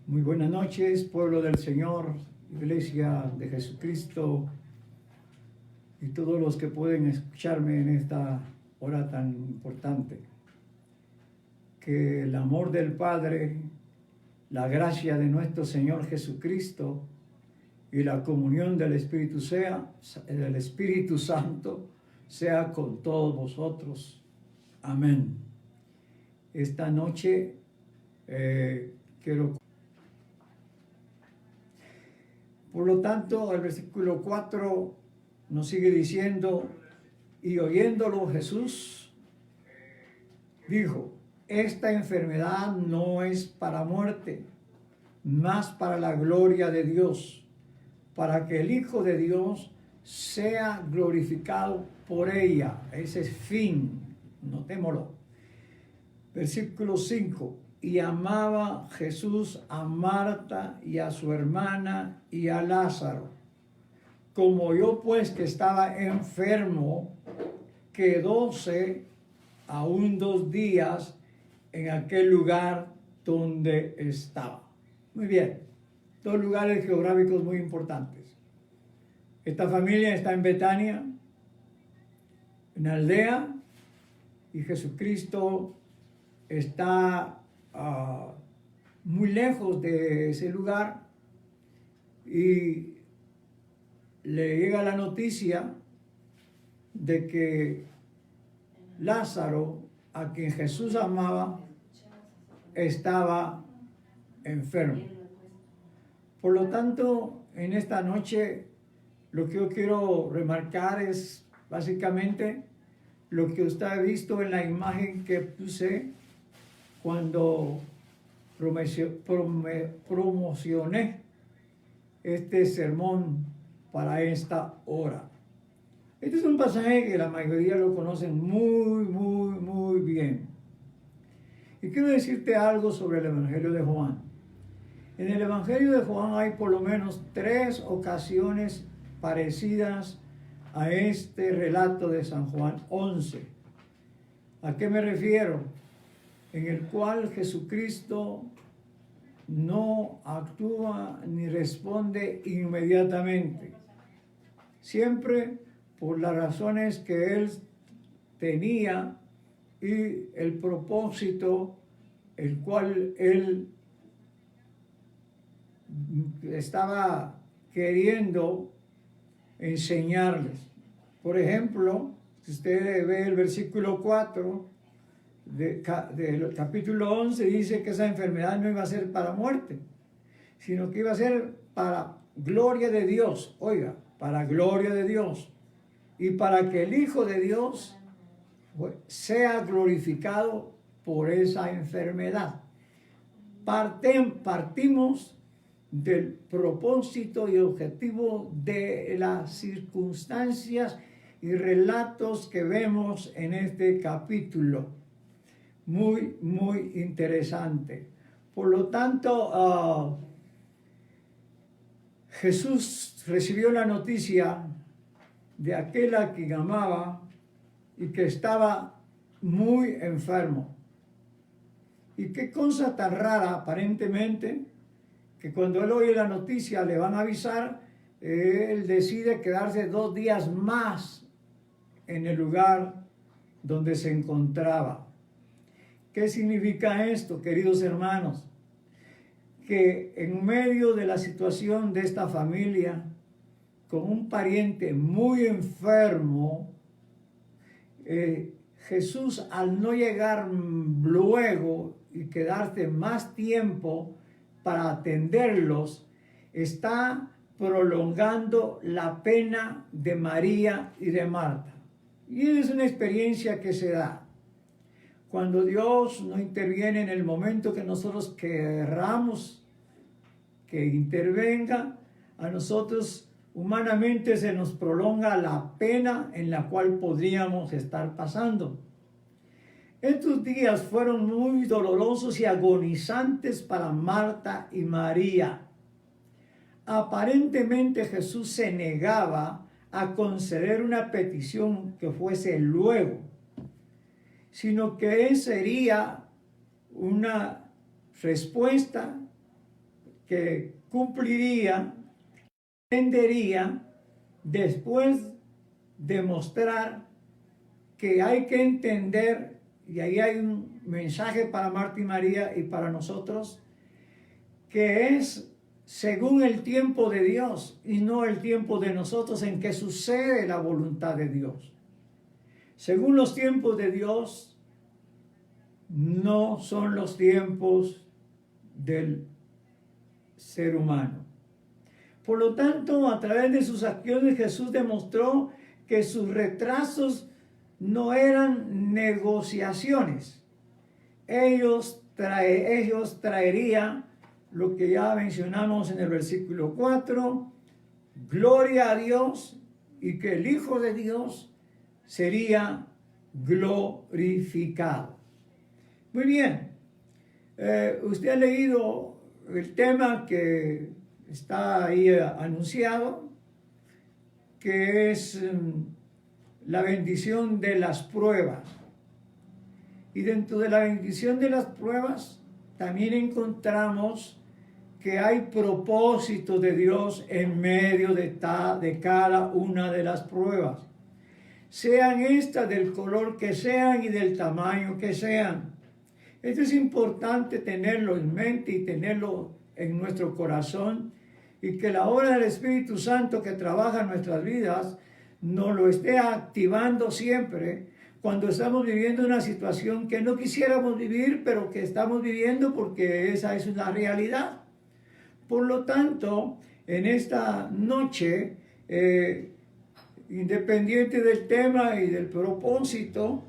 Muy buenas noches, pueblo del Señor, Iglesia de Jesucristo y todos los que pueden escucharme en esta hora tan importante. Que el amor del Padre, la gracia de nuestro Señor Jesucristo y la comunión del Espíritu Santo sea con todos vosotros. Amén. Esta noche quiero... Por lo tanto, el versículo 4 nos sigue diciendo, y oyéndolo Jesús dijo, esta enfermedad no es para muerte, mas para la gloria de Dios, para que el Hijo de Dios sea glorificado por ella. Ese es fin, notémoslo. Versículo 5. Y amaba Jesús a Marta y a su hermana y a Lázaro. Como oyó pues que estaba enfermo, quedóse aún 2 días en aquel lugar donde estaba. Muy bien, 2 lugares geográficos muy importantes. Esta familia está en Betania, en aldea, y Jesucristo está muy lejos de ese lugar y le llega la noticia de que Lázaro, a quien Jesús amaba, estaba enfermo. Por lo tanto, en esta noche lo que yo quiero remarcar es básicamente lo que usted ha visto en la imagen que puse cuando promocioné este sermón para esta hora. Este es un pasaje que la mayoría lo conocen muy bien. Y quiero decirte algo sobre el Evangelio de Juan. En el Evangelio de Juan hay por lo menos 3 ocasiones parecidas a este relato de San Juan 11. ¿A qué me refiero? En el cual Jesucristo no actúa ni responde inmediatamente. Siempre por las razones que él tenía y el propósito el cual él estaba queriendo enseñarles. Por ejemplo, si usted ve el versículo 4 del capítulo 11, dice que esa enfermedad no iba a ser para muerte, sino que iba a ser para gloria de Dios. Oiga, para gloria de Dios. Y para que el Hijo de Dios sea glorificado por esa enfermedad. Partimos del propósito y objetivo de las circunstancias y relatos que vemos en este capítulo. Muy interesante. Por lo tanto, Jesús recibió la noticia de aquel a quien amaba y que estaba muy enfermo. Y qué cosa tan rara, aparentemente, que cuando él oye la noticia le van a avisar, él decide quedarse 2 días más en el lugar donde se encontraba. ¿Qué significa esto, queridos hermanos? Que en medio de la situación de esta familia, con un pariente muy enfermo, Jesús, al no llegar luego y quedarse más tiempo para atenderlos, está prolongando la pena de María y de Marta. Y es una experiencia que se da. Cuando Dios no interviene en el momento que nosotros querramos que intervenga, a nosotros humanamente se nos prolonga la pena en la cual podríamos estar pasando. Estos días fueron muy dolorosos y agonizantes para Marta y María. Aparentemente Jesús se negaba a conceder una petición que fuese luego, sino que sería una respuesta que cumpliría, entendería después de mostrar que hay que entender, y ahí hay un mensaje para Marta y María y para nosotros, que es según el tiempo de Dios y no el tiempo de nosotros en que sucede la voluntad de Dios. Según los tiempos de Dios, no son los tiempos del ser humano. Por lo tanto, a través de sus acciones, Jesús demostró que sus retrasos no eran negociaciones. Ellos traerían lo que ya mencionamos en el versículo 4, gloria a Dios, y que el Hijo de Dios sería glorificado. Muy bien, usted ha leído el tema que está ahí anunciado, que es la bendición de las pruebas. Y dentro de la bendición de las pruebas también encontramos que hay propósitos de Dios en medio de cada una de las pruebas. Sean estas del color que sean y del tamaño que sean. Esto es importante tenerlo en mente y tenerlo en nuestro corazón, y que la obra del Espíritu Santo que trabaja en nuestras vidas nos lo esté activando siempre cuando estamos viviendo una situación que no quisiéramos vivir, pero que estamos viviendo porque esa es una realidad. Por lo tanto, en esta noche, independiente del tema y del propósito,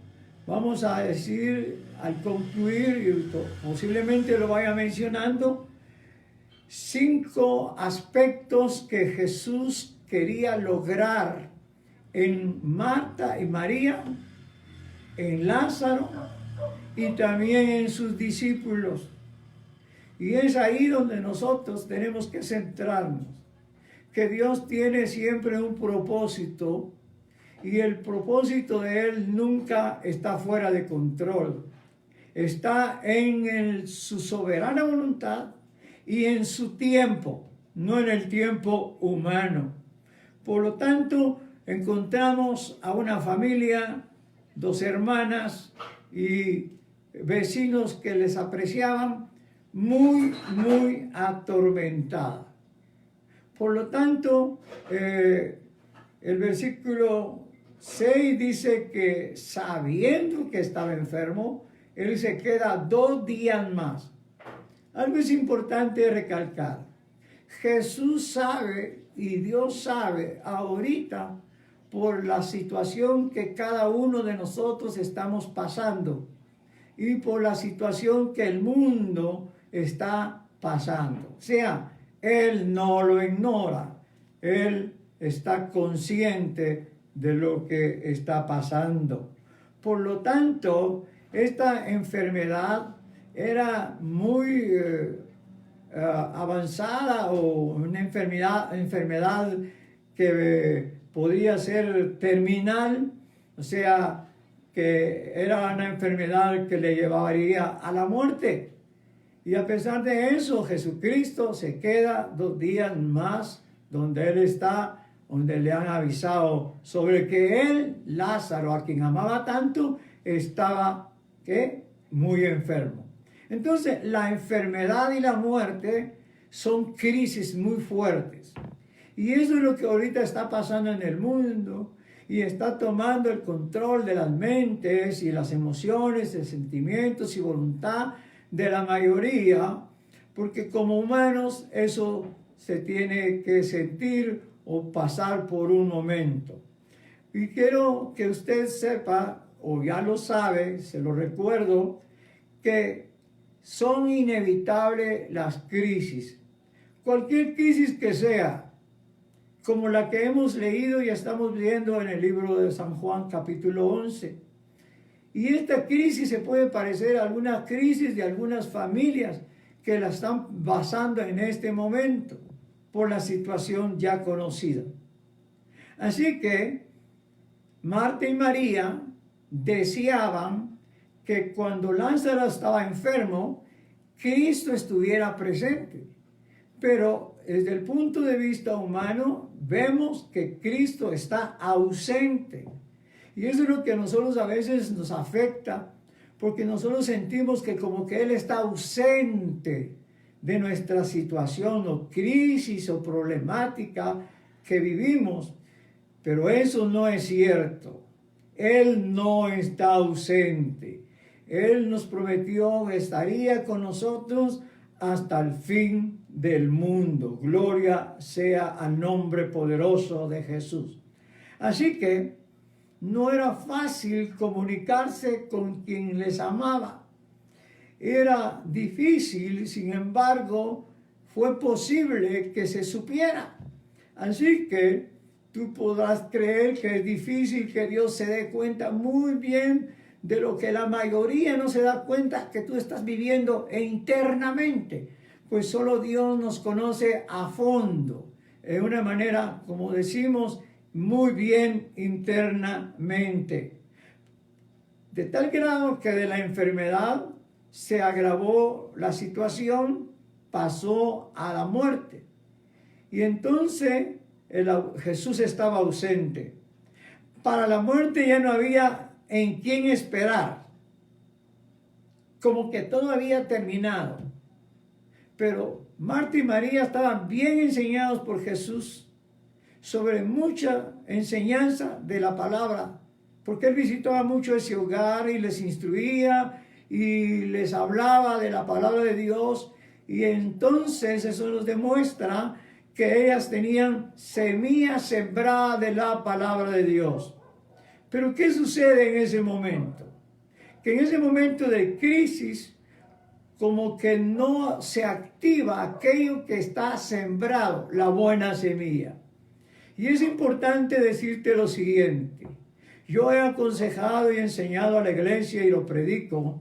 vamos a decir, al concluir, y posiblemente lo vaya mencionando, 5 aspectos que Jesús quería lograr en Marta y María, en Lázaro y también en sus discípulos. Y es ahí donde nosotros tenemos que centrarnos, que Dios tiene siempre un propósito, y el propósito de Él nunca está fuera de control. Está en su soberana voluntad y en su tiempo, no en el tiempo humano. Por lo tanto, encontramos a una familia, 2 hermanas y vecinos que les apreciaban, muy atormentada. Por lo tanto, el versículo 6 dice que sabiendo que estaba enfermo, él se queda 2 días más. Algo es importante recalcar. Jesús sabe y Dios sabe ahorita por la situación que cada uno de nosotros estamos pasando y por la situación que el mundo está pasando. O sea, Él no lo ignora. Él está consciente de lo que está pasando. Por lo tanto, esta enfermedad era muy avanzada, o una enfermedad que podría ser terminal, o sea, que era una enfermedad que le llevaría a la muerte. Y a pesar de eso, Jesucristo se queda 2 días más donde Él está, donde le han avisado sobre que Él, Lázaro, a quien amaba tanto, estaba muy enfermo. Entonces, la enfermedad y la muerte son crisis muy fuertes. Y eso es lo que ahorita está pasando en el mundo, y está tomando el control de las mentes y las emociones, de sentimientos y voluntad de la mayoría, porque como humanos eso se tiene que sentir o pasar por un momento. Y quiero que usted sepa, o ya lo sabe, se lo recuerdo, que son inevitables las crisis. Cualquier crisis que sea, como la que hemos leído y estamos viendo en el libro de San Juan, capítulo 11. Y esta crisis se puede parecer a alguna crisis de algunas familias que la están basando en este momento por la situación ya conocida. Así que Marta y María deseaban que cuando Lázaro estaba enfermo, Cristo estuviera presente. Pero desde el punto de vista humano, vemos que Cristo está ausente. Y eso es lo que a nosotros a veces nos afecta, porque nosotros sentimos que como que Él está ausente de nuestra situación o crisis o problemática que vivimos. Pero eso no es cierto. Él no está ausente. Él nos prometió que estaría con nosotros hasta el fin del mundo. Gloria sea al nombre poderoso de Jesús. Así que no era fácil comunicarse con quien les amaba. Era difícil, sin embargo, fue posible que se supiera. Así que tú podrás creer que es difícil que Dios se dé cuenta muy bien de lo que la mayoría no se da cuenta que tú estás viviendo internamente. Pues solo Dios nos conoce a fondo, de una manera, como decimos, muy bien internamente. De tal grado que de la enfermedad se agravó la situación, pasó a la muerte. Y entonces Jesús estaba ausente. Para la muerte ya no había en quién esperar. Como que todo había terminado. Pero Marta y María estaban bien enseñados por Jesús sobre mucha enseñanza de la palabra, porque Él visitaba mucho ese hogar y les instruía y les hablaba de la palabra de Dios. Y entonces eso nos demuestra que ellas tenían semilla sembrada de la palabra de Dios. Pero ¿qué sucede en ese momento? Que en ese momento de crisis, como que no se activa aquello que está sembrado, la buena semilla. Y es importante decirte lo siguiente. Yo he aconsejado y enseñado a la iglesia y lo predico,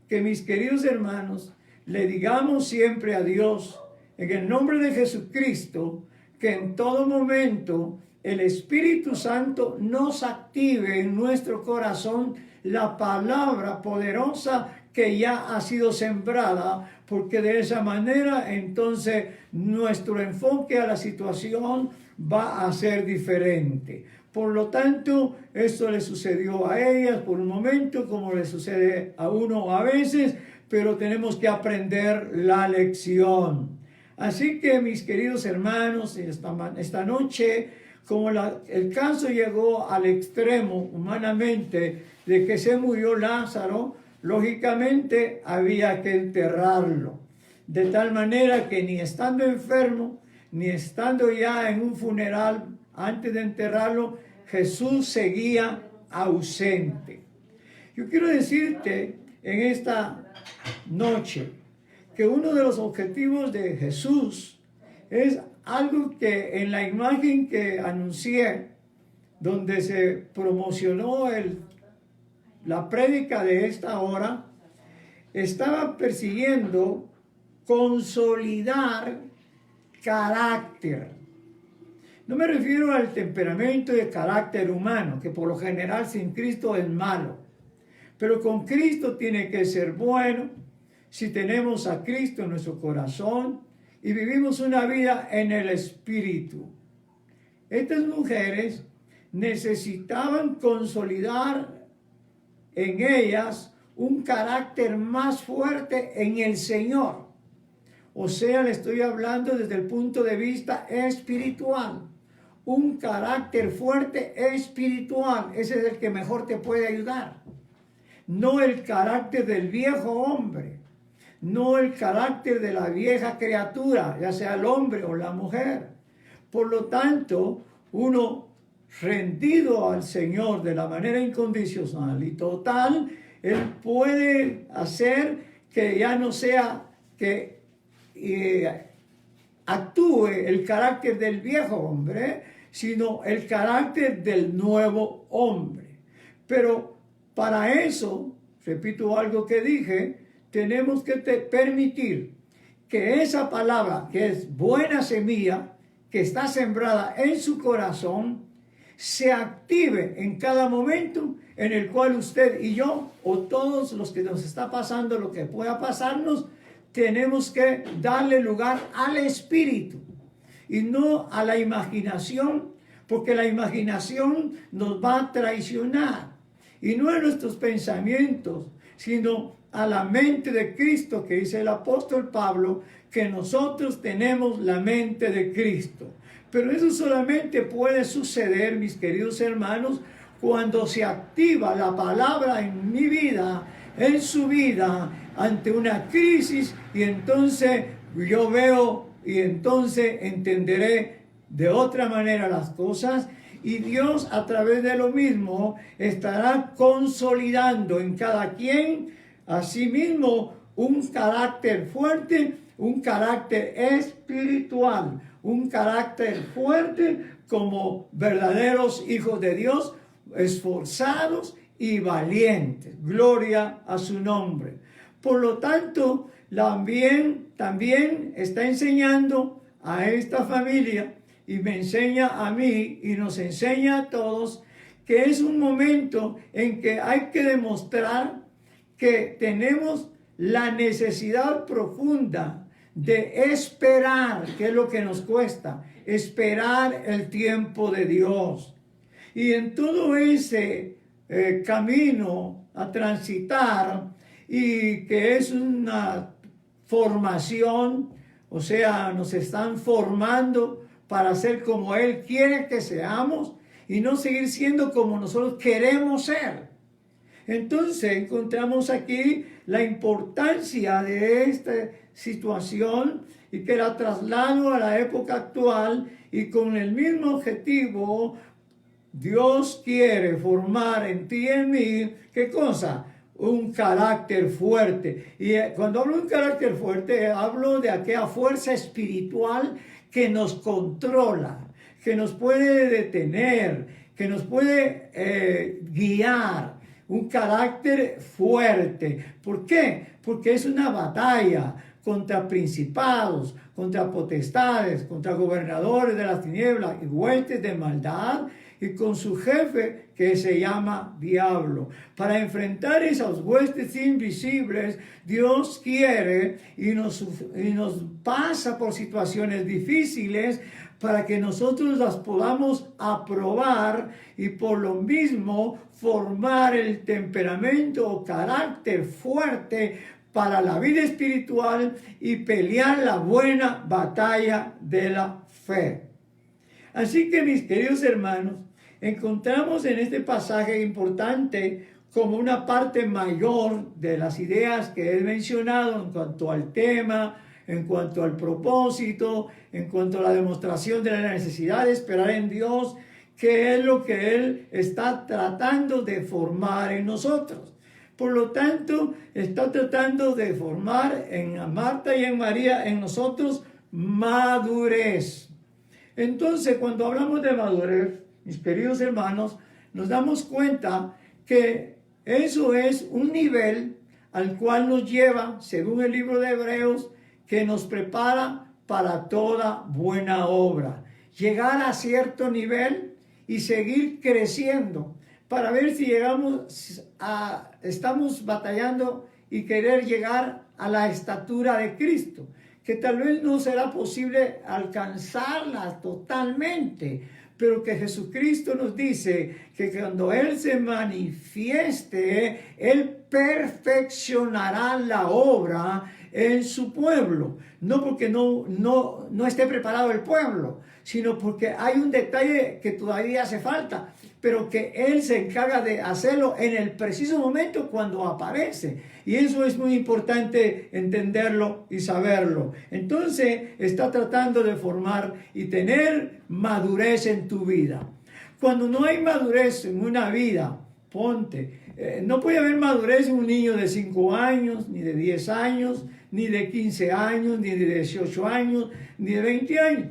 que mis queridos hermanos, le digamos siempre a Dios, en el nombre de Jesucristo, que en todo momento el Espíritu Santo nos active en nuestro corazón la palabra poderosa que ya ha sido sembrada, porque de esa manera entonces nuestro enfoque a la situación va a ser diferente. Por lo tanto, esto le sucedió a ellas por un momento, como le sucede a uno a veces, pero tenemos que aprender la lección. Así que, mis queridos hermanos, esta noche, como el caso llegó al extremo humanamente de que se murió Lázaro, lógicamente había que enterrarlo. De tal manera que ni estando enfermo, ni estando ya en un funeral, antes de enterrarlo, Jesús seguía ausente. Yo quiero decirte en esta noche que uno de los objetivos de Jesús es algo que en la imagen que anuncié, donde se promocionó la prédica de esta hora, estaba persiguiendo consolidar carácter. No me refiero al temperamento y el carácter humano, que por lo general sin Cristo es malo. Pero con Cristo tiene que ser bueno, si tenemos a Cristo en nuestro corazón y vivimos una vida en el Espíritu. Estas mujeres necesitaban consolidar en ellas un carácter más fuerte en el Señor. O sea, le estoy hablando desde el punto de vista espiritual. Un carácter fuerte espiritual. Ese es el que mejor te puede ayudar. No el carácter del viejo hombre. No el carácter de la vieja criatura, ya sea el hombre o la mujer. Por lo tanto, uno rendido al Señor de la manera incondicional y total, Él puede hacer que ya no sea que actúe el carácter del viejo hombre, sino el carácter del nuevo hombre. Pero para eso, repito algo que dije, tenemos que permitir que esa palabra, que es buena semilla, que está sembrada en su corazón, se active en cada momento en el cual usted y yo, o todos los que nos está pasando lo que pueda pasarnos, tenemos que darle lugar al Espíritu y no a la imaginación, porque la imaginación nos va a traicionar. Y no a nuestros pensamientos, sino a la mente de Cristo, que dice el apóstol Pablo, que nosotros tenemos la mente de Cristo. Pero eso solamente puede suceder, mis queridos hermanos, cuando se activa la palabra en mi vida, en su vida, ante una crisis, y entonces yo veo y entonces entenderé de otra manera las cosas, y Dios a través de lo mismo estará consolidando en cada quien a sí mismo un carácter fuerte, un carácter espiritual, un carácter fuerte como verdaderos hijos de Dios, esforzados y valientes. Gloria a su nombre. Por lo tanto, también está enseñando a esta familia y me enseña a mí y nos enseña a todos que es un momento en que hay que demostrar que tenemos la necesidad profunda de esperar, que es lo que nos cuesta, esperar el tiempo de Dios. Y en todo ese camino a transitar, y que es una formación, o sea, nos están formando para ser como Él quiere que seamos y no seguir siendo como nosotros queremos ser. Entonces encontramos aquí la importancia de esta situación y que la traslado a la época actual, y con el mismo objetivo Dios quiere formar en ti y en mí, ¿qué cosa? Un carácter fuerte. Y cuando hablo de un carácter fuerte, hablo de aquella fuerza espiritual que nos controla, que nos puede detener, que nos puede guiar. Un carácter fuerte. ¿Por qué? Porque es una batalla contra principados, contra potestades, contra gobernadores de las tinieblas y huestes de maldad, y con su jefe que se llama diablo. Para enfrentar esas huestes invisibles, Dios quiere y nos pasa por situaciones difíciles para que nosotros las podamos aprobar y por lo mismo formar el temperamento o carácter fuerte para la vida espiritual y pelear la buena batalla de la fe. Así que, mis queridos hermanos, encontramos en este pasaje importante como una parte mayor de las ideas que he mencionado en cuanto al tema, en cuanto al propósito, en cuanto a la demostración de la necesidad de esperar en Dios, que es lo que Él está tratando de formar en nosotros. Por lo tanto, está tratando de formar en Marta y en María, en nosotros, madurez. Entonces, cuando hablamos de madurez, mis queridos hermanos, nos damos cuenta que eso es un nivel al cual nos lleva, según el libro de Hebreos, que nos prepara para toda buena obra. Llegar a cierto nivel y seguir creciendo para ver si estamos batallando y querer llegar a la estatura de Cristo, que tal vez no será posible alcanzarla totalmente, pero que Jesucristo nos dice que cuando Él se manifieste, Él perfeccionará la obra en su pueblo. No porque no esté preparado el pueblo, sino porque hay un detalle que todavía hace falta, pero que Él se encarga de hacerlo en el preciso momento cuando aparece. Y eso es muy importante entenderlo y saberlo. Entonces está tratando de formar y tener madurez en tu vida. Cuando no hay madurez en una vida, no puede haber madurez en un niño de 5 años, ni de 10 años, ni de 15 años, ni de 18 años, ni de 20 años.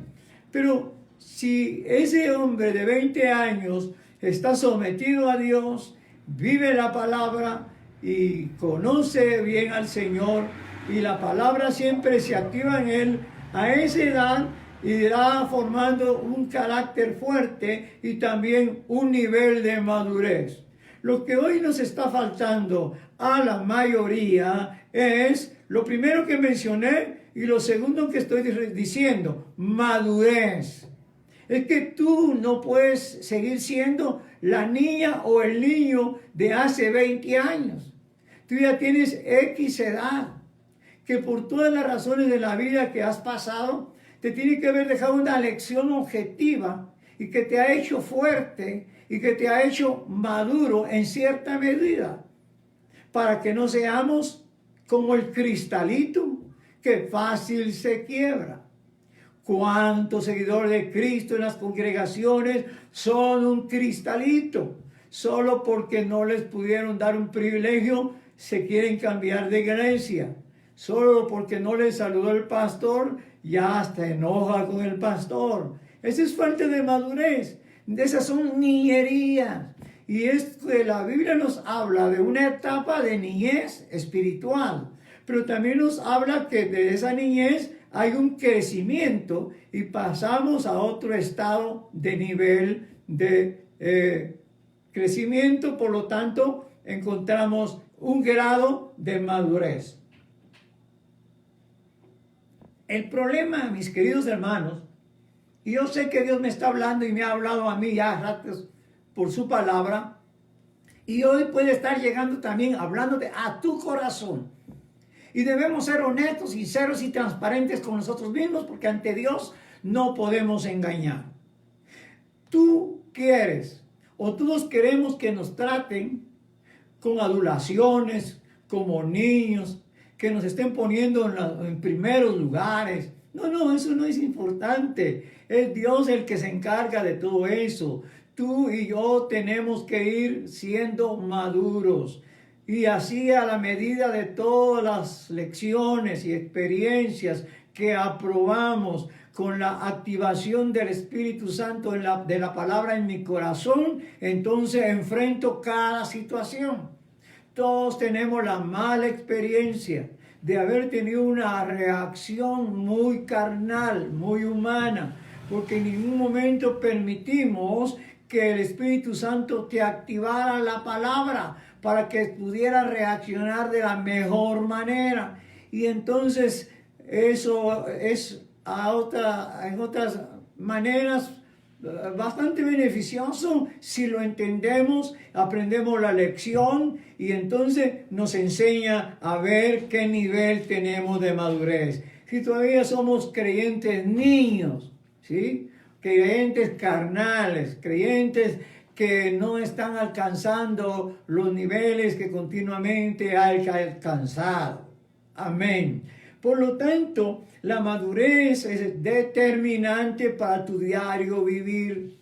Pero si ese hombre de 20 años está sometido a Dios, vive la palabra y conoce bien al Señor, y la palabra siempre se activa en él, a esa edad irá formando un carácter fuerte y también un nivel de madurez. Lo que hoy nos está faltando a la mayoría es Lo primero que mencioné y lo segundo que estoy diciendo, madurez. Es que tú no puedes seguir siendo la niña o el niño de hace 20 años. Tú ya tienes X edad, que por todas las razones de la vida que has pasado, te tiene que haber dejado una lección objetiva y que te ha hecho fuerte y que te ha hecho maduro en cierta medida, para que no seamos como el cristalito que fácil se quiebra. ¿Cuántos seguidores de Cristo en las congregaciones son un cristalito? Solo porque no les pudieron dar un privilegio, se quieren cambiar de iglesia. Solo porque no les saludó el pastor, ya hasta enoja con el pastor. Esa es falta de madurez. Esas son niñerías. Y es que la Biblia nos habla de una etapa de niñez espiritual, pero también nos habla que de esa niñez hay un crecimiento y pasamos a otro estado de nivel de crecimiento. Por lo tanto, encontramos un grado de madurez. El problema, mis queridos hermanos, y yo sé que Dios me está hablando y me ha hablado a mí ya ratos por su palabra, y hoy puede estar llegando también hablándote a tu corazón. Y debemos ser honestos, sinceros y transparentes con nosotros mismos, porque ante Dios no podemos engañar. Tú quieres, o todos queremos que nos traten con adulaciones, como niños, que nos estén poniendo en primeros lugares. No, eso no es importante. Es Dios el que se encarga de todo eso. Tú y yo tenemos que ir siendo maduros. Y así, a la medida de todas las lecciones y experiencias que aprobamos con la activación del Espíritu Santo de la palabra en mi corazón, entonces enfrento cada situación. Todos tenemos la mala experiencia de haber tenido una reacción muy carnal, muy humana, porque en ningún momento permitimos que el Espíritu Santo te activara la palabra para que pudiera reaccionar de la mejor manera. Y entonces eso es en otras maneras bastante beneficioso si lo entendemos, aprendemos la lección y entonces nos enseña a ver qué nivel tenemos de madurez. Si todavía somos creyentes niños, ¿sí? Creyentes carnales, creyentes que no están alcanzando los niveles que continuamente hay alcanzado. Amén. Por lo tanto, la madurez es determinante para tu diario vivir.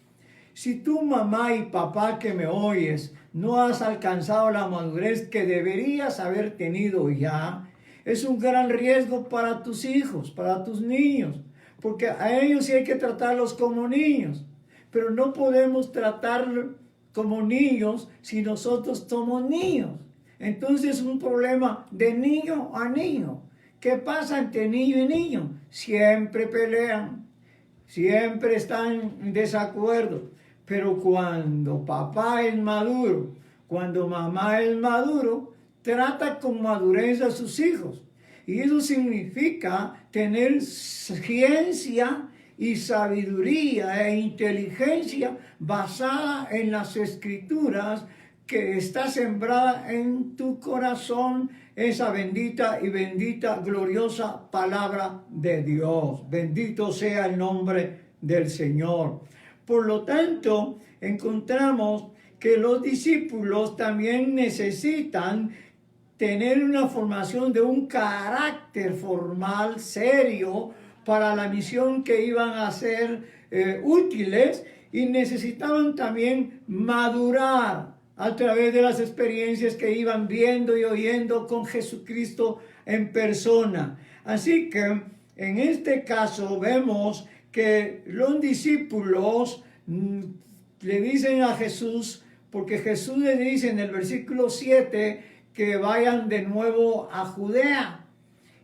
Si tu mamá y papá que me oyes no has alcanzado la madurez que deberías haber tenido ya, es un gran riesgo para tus hijos, para tus niños, porque a ellos sí hay que tratarlos como niños, pero no podemos tratarlos como niños si nosotros somos niños. Entonces es un problema de niño a niño. ¿Qué pasa entre niño y niño? Siempre pelean, siempre están en desacuerdo. Pero cuando papá es maduro, cuando mamá es maduro, trata con madurez a sus hijos. Y eso significa tener ciencia y sabiduría e inteligencia basada en las escrituras, que está sembrada en tu corazón, esa bendita y bendita, gloriosa palabra de Dios. Bendito sea el nombre del Señor. Por lo tanto, encontramos que los discípulos también necesitan tener una formación de un carácter formal, serio, para la misión que iban a ser útiles, y necesitaban también madurar a través de las experiencias que iban viendo y oyendo con Jesucristo en persona. Así que en este caso vemos que los discípulos le dicen a Jesús, porque Jesús le dice en el versículo 7 que vayan de nuevo a Judea,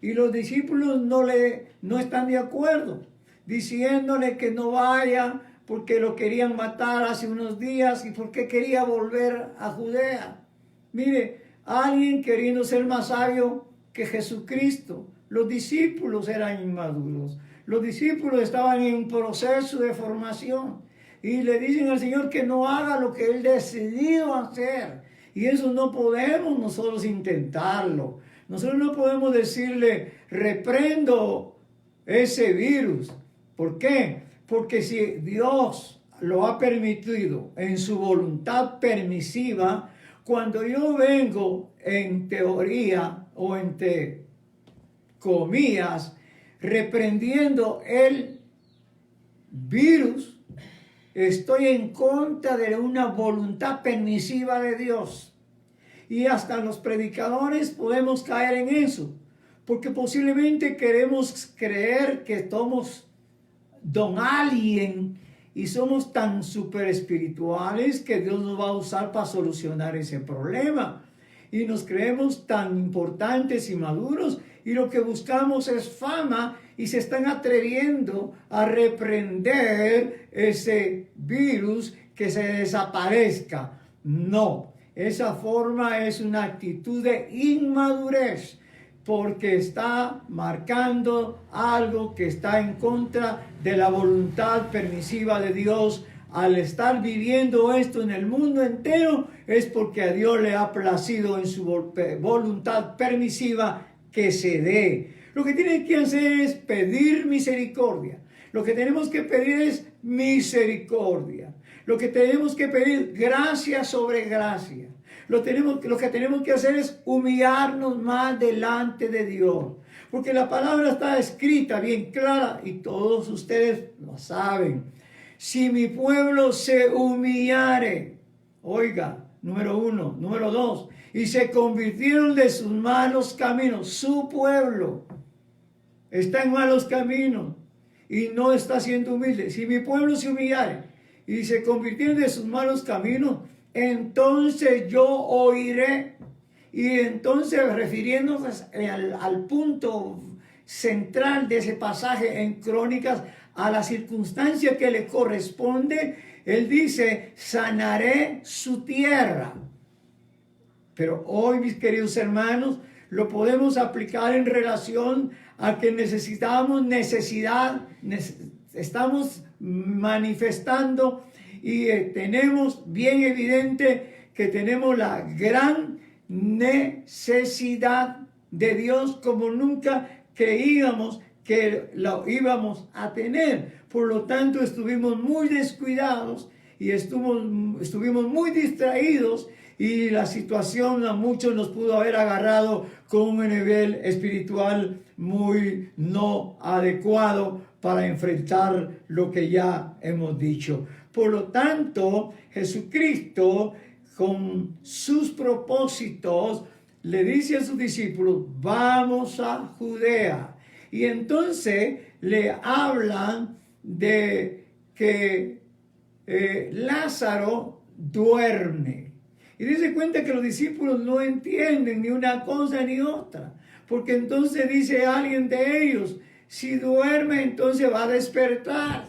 y los discípulos no están de acuerdo, diciéndole que no vaya porque lo querían matar hace unos días y porque quería volver a Judea. Mire, alguien queriendo ser más sabio que Jesucristo. Los discípulos eran inmaduros. Los discípulos estaban en un proceso de formación. Y le dicen al Señor que no haga lo que Él decidió hacer. Y eso no podemos nosotros intentarlo. Nosotros no podemos decirle, reprendo ese virus. ¿Por qué? Porque si Dios lo ha permitido en su voluntad permisiva, cuando yo vengo en teoría o entre comillas, reprendiendo el virus, estoy en contra de una voluntad permisiva de Dios. Y hasta los predicadores podemos caer en eso, porque posiblemente queremos creer que somos don alguien y somos tan super espirituales que Dios nos va a usar para solucionar ese problema. Y nos creemos tan importantes y maduros y lo que buscamos es fama y se están atreviendo a reprender ese virus que se desaparezca. No, esa forma es una actitud de inmadurez porque está marcando algo que está en contra de la voluntad permisiva de Dios. Al estar viviendo esto en el mundo entero es porque a Dios le ha placido en su voluntad permisiva que se dé. Lo que tiene que hacer es pedir misericordia. Lo que tenemos que pedir es misericordia. Lo que tenemos que pedir gracia sobre gracia. Lo que tenemos que hacer es humillarnos más delante de Dios. Porque la palabra está escrita bien clara y todos ustedes lo saben. Si mi pueblo se humillare, oiga, número 1, número 2, y se convirtieron de sus malos caminos, su pueblo está en malos caminos y no está siendo humilde. Si mi pueblo se humillare y se convirtieron de sus malos caminos, entonces yo oiré. Y entonces, refiriéndonos al punto central de ese pasaje en Crónicas, a la circunstancia que le corresponde, él dice, sanaré su tierra. Pero hoy, mis queridos hermanos, lo podemos aplicar en relación a que estamos manifestando y tenemos bien evidente que tenemos la gran necesidad de Dios como nunca creíamos que lo íbamos a tener. Por lo tanto, estuvimos muy descuidados y estuvimos muy distraídos y la situación a muchos nos pudo haber agarrado con un nivel espiritual muy no adecuado para enfrentar lo que ya hemos dicho. Por lo tanto, Jesucristo, con sus propósitos, le dice a sus discípulos, vamos a Judea. Y entonces le hablan de que Lázaro duerme. Y dice cuenta que los discípulos no entienden ni una cosa ni otra. Porque entonces dice alguien de ellos, si duerme entonces va a despertar.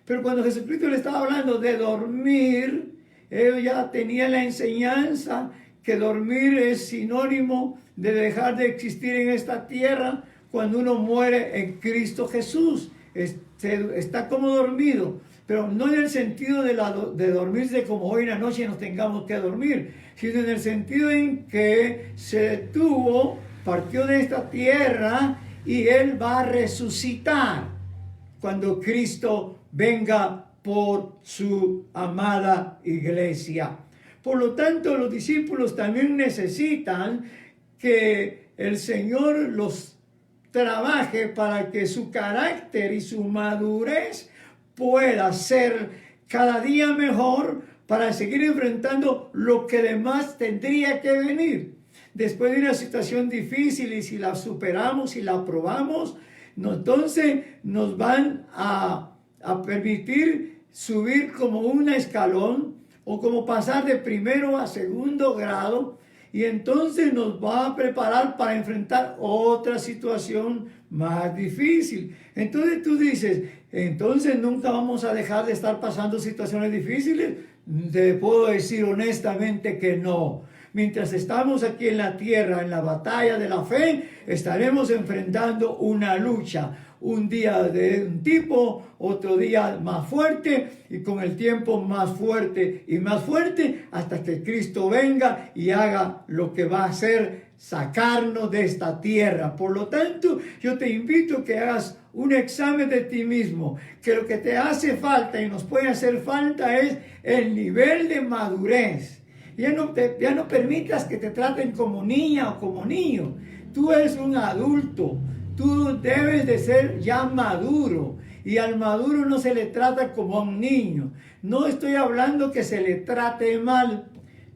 Pero cuando Jesucristo le estaba hablando de dormir, ellos ya tenían la enseñanza que dormir es sinónimo de dejar de existir en esta tierra cuando uno muere en Cristo Jesús. Está como dormido, pero no en el sentido de dormirse como hoy en la noche nos tengamos que dormir, sino en el sentido en que se detuvo, partió de esta tierra y Él va a resucitar cuando Cristo venga por su amada iglesia. Por lo tanto, los discípulos también necesitan que el Señor los trabaje para que su carácter y su madurez pueda ser cada día mejor para seguir enfrentando lo que demás tendría que venir. Después de una situación difícil y si la superamos y la aprobamos, entonces nos van a permitir subir como un escalón o como pasar de primero a segundo grado y entonces nos va a preparar para enfrentar otra situación más difícil. Entonces tú dices, entonces nunca vamos a dejar de estar pasando situaciones difíciles. Te puedo decir honestamente que no. mientras estamos aquí en la tierra, en la batalla de la fe, estaremos enfrentando una lucha. Un día de un tipo, otro día más fuerte y con el tiempo más fuerte y más fuerte hasta que Cristo venga y haga lo que va a hacer, sacarnos de esta tierra. Por lo tanto, yo te invito a que hagas un examen de ti mismo, que lo que te hace falta y nos puede hacer falta es el nivel de madurez. Ya no permitas que te traten como niña o como niño. Tú eres un adulto. Tú debes de ser ya maduro. Y al maduro no se le trata como a un niño. No estoy hablando que se le trate mal.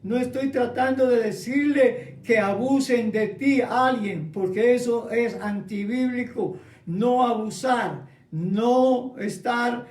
No estoy tratando de decirle que abusen de ti a alguien, porque eso es antibíblico. No abusar, no estar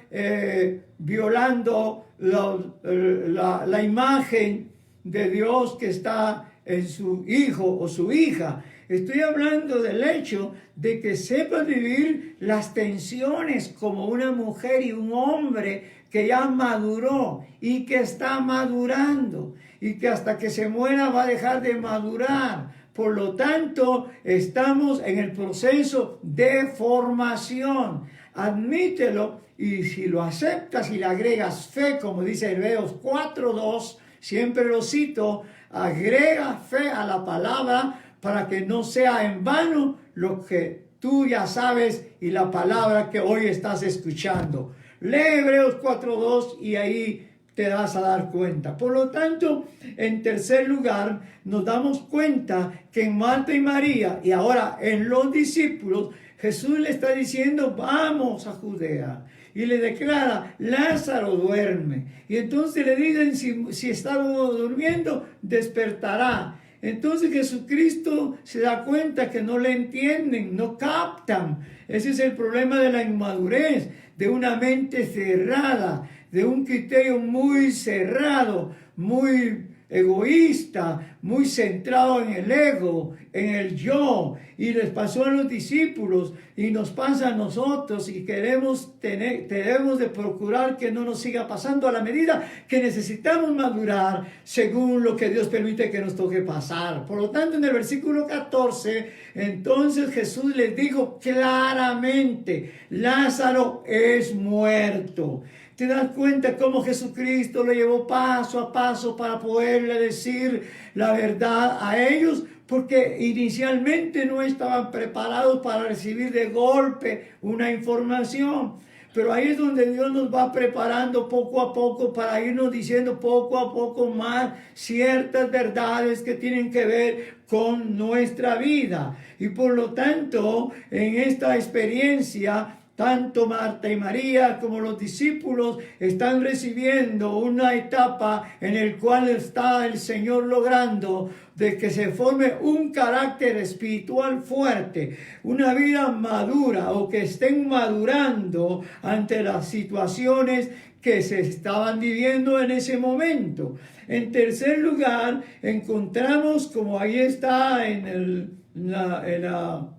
violando la imagen de Dios que está en su hijo o su hija. Estoy hablando del hecho de que sepas vivir las tensiones como una mujer y un hombre que ya maduró y que está madurando y que hasta que se muera va a dejar de madurar. Por lo tanto, estamos en el proceso de formación. Admítelo, y si lo aceptas y le agregas fe, como dice Hebreos 4:2, siempre lo cito, agrega fe a la palabra para que no sea en vano lo que tú ya sabes y la palabra que hoy estás escuchando. Lee Hebreos 4:2 y ahí te vas a dar cuenta. Por lo tanto, en tercer lugar, nos damos cuenta que en Marta y María y ahora en los discípulos, Jesús le está diciendo, vamos a Judea. Y le declara, Lázaro duerme. Y entonces le dicen, si está durmiendo, despertará. Entonces Jesucristo se da cuenta que no le entienden, no captan. Ese es el problema de la inmadurez, de una mente cerrada, de un criterio muy cerrado, muy egoísta, muy centrado en el ego, en el yo. Y les pasó a los discípulos y nos pasa a nosotros y tenemos de procurar que no nos siga pasando a la medida que necesitamos madurar según lo que Dios permite que nos toque pasar. Por lo tanto, en el versículo 14, entonces Jesús les dijo claramente, Lázaro es muerto. ¿Te das cuenta cómo Jesucristo lo llevó paso a paso para poderle decir la verdad a ellos? Porque inicialmente no estaban preparados para recibir de golpe una información. Pero ahí es donde Dios nos va preparando poco a poco para irnos diciendo poco a poco más ciertas verdades que tienen que ver con nuestra vida. Y por lo tanto, en esta experiencia, tanto Marta y María como los discípulos están recibiendo una etapa en el cual está el Señor logrando de que se forme un carácter espiritual fuerte, una vida madura o que estén madurando ante las situaciones que se estaban viviendo en ese momento. En tercer lugar, encontramos, como ahí está en la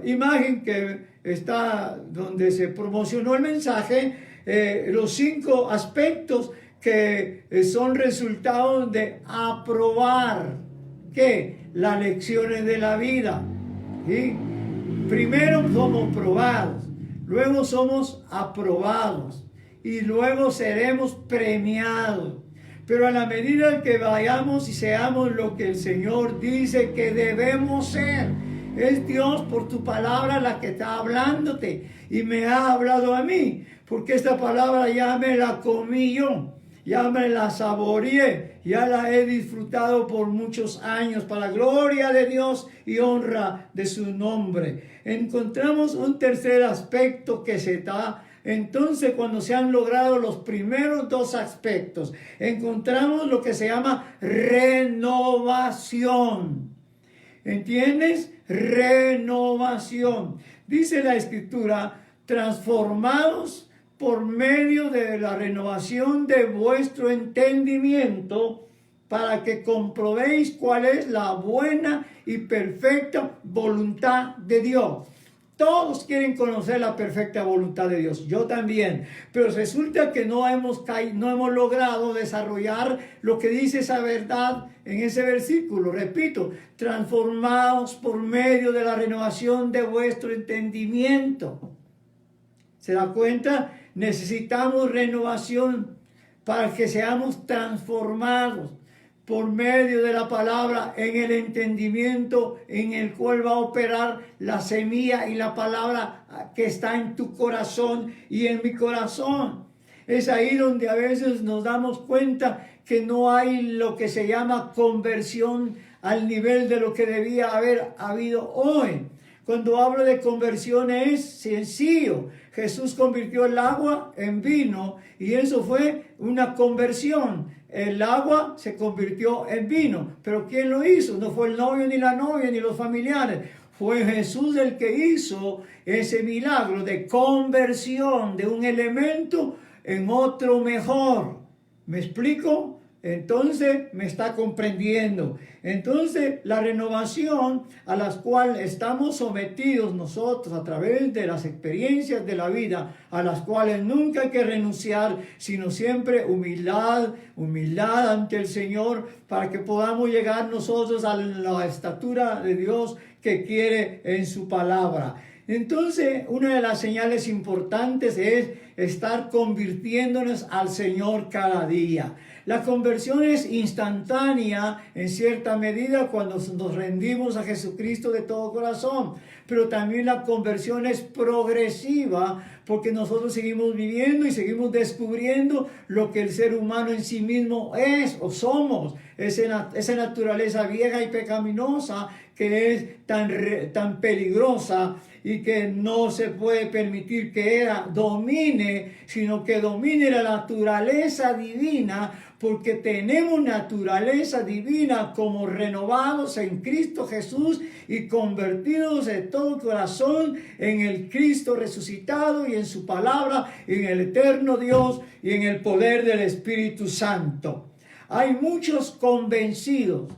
imagen que está donde se promocionó el mensaje, los 5 aspectos que son resultados de aprobar las lecciones de la vida. ¿Sí? Primero somos probados, luego somos aprobados y luego seremos premiados. Pero a la medida que vayamos y seamos lo que el Señor dice que debemos ser, es Dios por tu palabra la que está hablándote y me ha hablado a mí, porque esta palabra ya me la comí yo, ya me la saboreé, ya la he disfrutado por muchos años para gloria de Dios y honra de su nombre. Encontramos un tercer aspecto que se da. Entonces, cuando se han logrado los primeros 2 aspectos, encontramos lo que se llama renovación. ¿Entiendes? Renovación. Dice la Escritura, transformados por medio de la renovación de vuestro entendimiento, para que comprobéis cuál es la buena y perfecta voluntad de Dios. Todos quieren conocer la perfecta voluntad de Dios, yo también, pero resulta que no hemos logrado desarrollar lo que dice esa verdad en ese versículo. Repito, transformados por medio de la renovación de vuestro entendimiento. ¿Se da cuenta? Necesitamos renovación para que seamos transformados por medio de la palabra en el entendimiento en el cual va a operar la semilla y la palabra que está en tu corazón y en mi corazón. Es ahí donde a veces nos damos cuenta que no hay lo que se llama conversión al nivel de lo que debía haber habido hoy. Cuando hablo de conversión es sencillo. Jesús convirtió el agua en vino y eso fue una conversión. El agua se convirtió en vino. Pero ¿quién lo hizo? No fue el novio ni la novia ni los familiares. Fue Jesús el que hizo ese milagro de conversión de un elemento en otro mejor. ¿Me explico? Entonces me está comprendiendo. Entonces la renovación a la cual estamos sometidos nosotros a través de las experiencias de la vida, a las cuales nunca hay que renunciar, sino siempre humildad ante el Señor, para que podamos llegar nosotros a la estatura de Dios que quiere en su palabra. Entonces, una de las señales importantes es estar convirtiéndonos al Señor cada día. La conversión es instantánea en cierta medida cuando nos rendimos a Jesucristo de todo corazón, pero también la conversión es progresiva porque nosotros seguimos viviendo y seguimos descubriendo lo que el ser humano en sí mismo es o somos, esa naturaleza vieja y pecaminosa que es tan peligrosa y que no se puede permitir que ella domine, sino que domine la naturaleza divina, porque tenemos naturaleza divina como renovados en Cristo Jesús y convertidos de todo corazón en el Cristo resucitado y en su palabra, en el eterno Dios y en el poder del Espíritu Santo. Hay muchos convencidos,